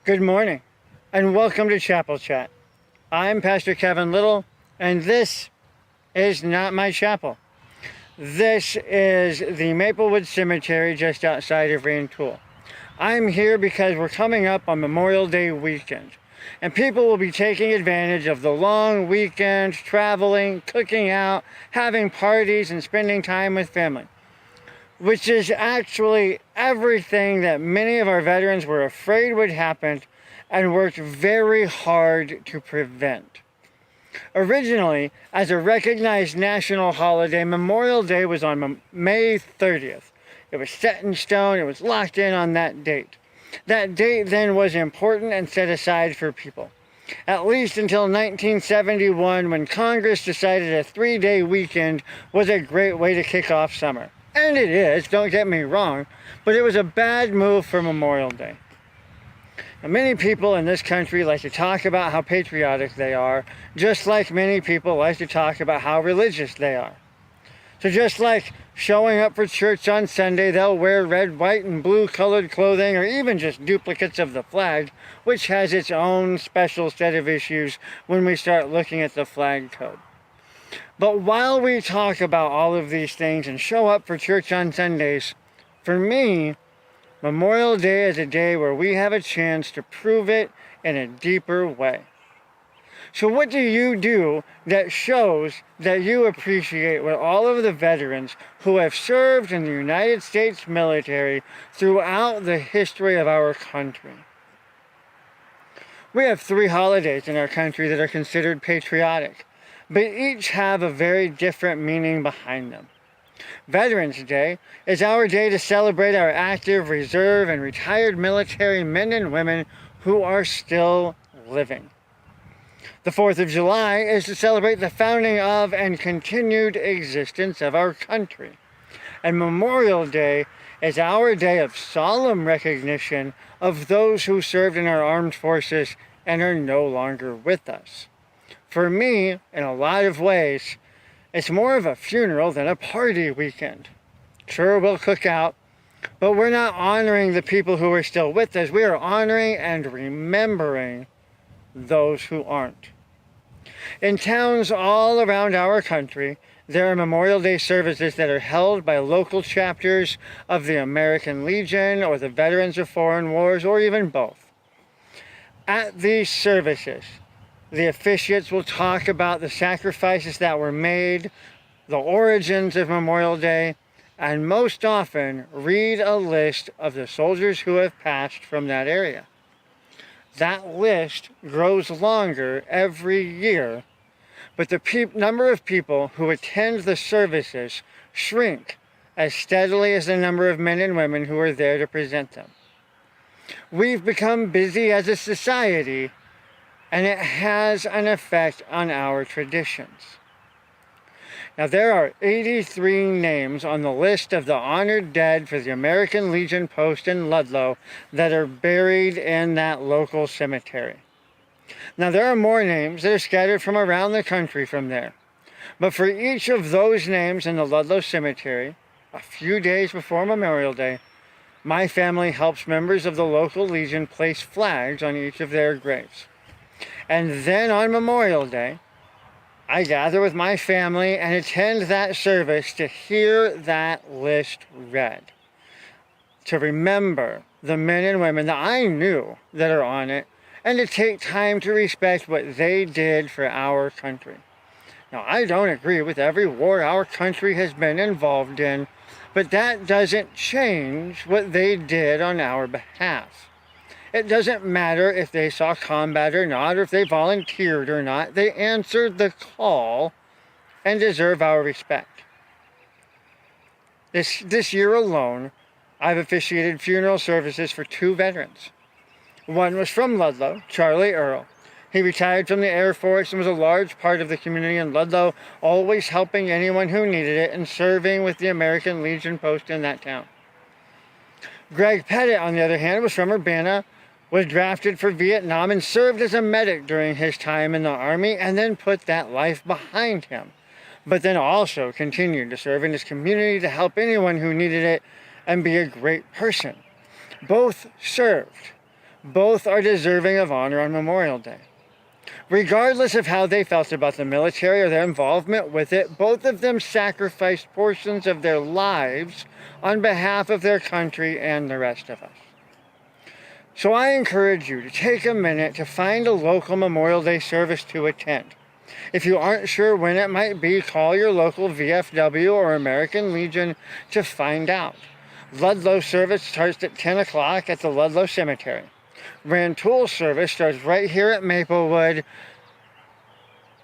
Good morning, and welcome to Chapel Chat. I'm Pastor Kevin Little, and this is not my chapel. This is the Maplewood Cemetery just outside of Rantoul. I'm here because we're coming up on Memorial Day weekend, and people will be taking advantage of the long weekend, traveling, cooking out, having parties, and spending time with family, which is actually everything that many of our veterans were afraid would happen and worked very hard to prevent. Originally, as a recognized national holiday, Memorial Day was on May 30th. It was set in stone, it was locked in on that date. That date then was important and set aside for people. At least until 1971, when Congress decided a 3-day weekend was a great way to kick off summer. And it is, don't get me wrong, but it was a bad move for Memorial Day. Now, many people in this country like to talk about how patriotic they are, just like many people like to talk about how religious they are. So just like showing up for church on Sunday, they'll wear red, white, and blue colored clothing, or even just duplicates of the flag, which has its own special set of issues when we start looking at the flag code. But while we talk about all of these things and show up for church on Sundays, for me, Memorial Day is a day where we have a chance to prove it in a deeper way. So what do you do that shows that you appreciate what all of the veterans who have served in the United States military throughout the history of our country? We have 3 holidays in our country that are considered patriotic, but each have a very different meaning behind them. Veterans Day is our day to celebrate our active, reserve, and retired military men and women who are still living. The 4th of July is to celebrate the founding of and continued existence of our country. And Memorial Day is our day of solemn recognition of those who served in our armed forces and are no longer with us. For me, in a lot of ways, it's more of a funeral than a party weekend. Sure, we'll cook out, but we're not honoring the people who are still with us. We are honoring and remembering those who aren't. In towns all around our country, there are Memorial Day services that are held by local chapters of the American Legion or the Veterans of Foreign Wars, or even both. At these services, the officiates will talk about the sacrifices that were made, the origins of Memorial Day, and most often read a list of the soldiers who have passed from that area. That list grows longer every year, but the number of people who attend the services shrink as steadily as the number of men and women who are there to present them. We've become busy as a society, and it has an effect on our traditions. Now, there are 83 names on the list of the honored dead for the American Legion post in Ludlow that are buried in that local cemetery. Now, there are more names that are scattered from around the country from there. But for each of those names in the Ludlow Cemetery, a few days before Memorial Day, my family helps members of the local Legion place flags on each of their graves. And then on Memorial Day, I gather with my family and attend that service to hear that list read. To remember the men and women that I knew that are on it, and to take time to respect what they did for our country. Now, I don't agree with every war our country has been involved in, but that doesn't change what they did on our behalf. It doesn't matter if they saw combat or not, or if they volunteered or not. They answered the call and deserve our respect. This year alone, I've officiated funeral services for 2 veterans. One was from Ludlow, Charlie Earl. He retired from the Air Force and was a large part of the community in Ludlow, always helping anyone who needed it and serving with the American Legion post in that town. Greg Pettit, on the other hand, was from Urbana, was drafted for Vietnam and served as a medic during his time in the Army, and then put that life behind him. But then also continued to serve in his community to help anyone who needed it and be a great person. Both served. Both are deserving of honor on Memorial Day. Regardless of how they felt about the military or their involvement with it, both of them sacrificed portions of their lives on behalf of their country and the rest of us. So I encourage you to take a minute to find a local Memorial Day service to attend. If you aren't sure when it might be, call your local VFW or American Legion to find out. Ludlow service starts at 10 o'clock at the Ludlow Cemetery. Rantoul service starts right here at Maplewood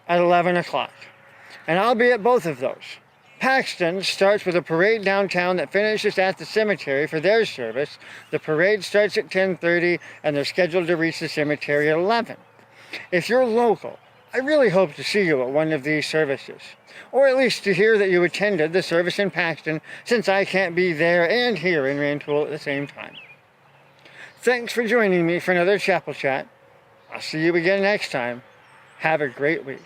at 11 o'clock. And I'll be at both of those. Paxton starts with a parade downtown that finishes at the cemetery for their service. The parade starts at 10:30 and they're scheduled to reach the cemetery at 11. If you're local, I really hope to see you at one of these services. Or at least to hear that you attended the service in Paxton, since I can't be there and here in Rantoul at the same time. Thanks for joining me for another Chapel Chat. I'll see you again next time. Have a great week.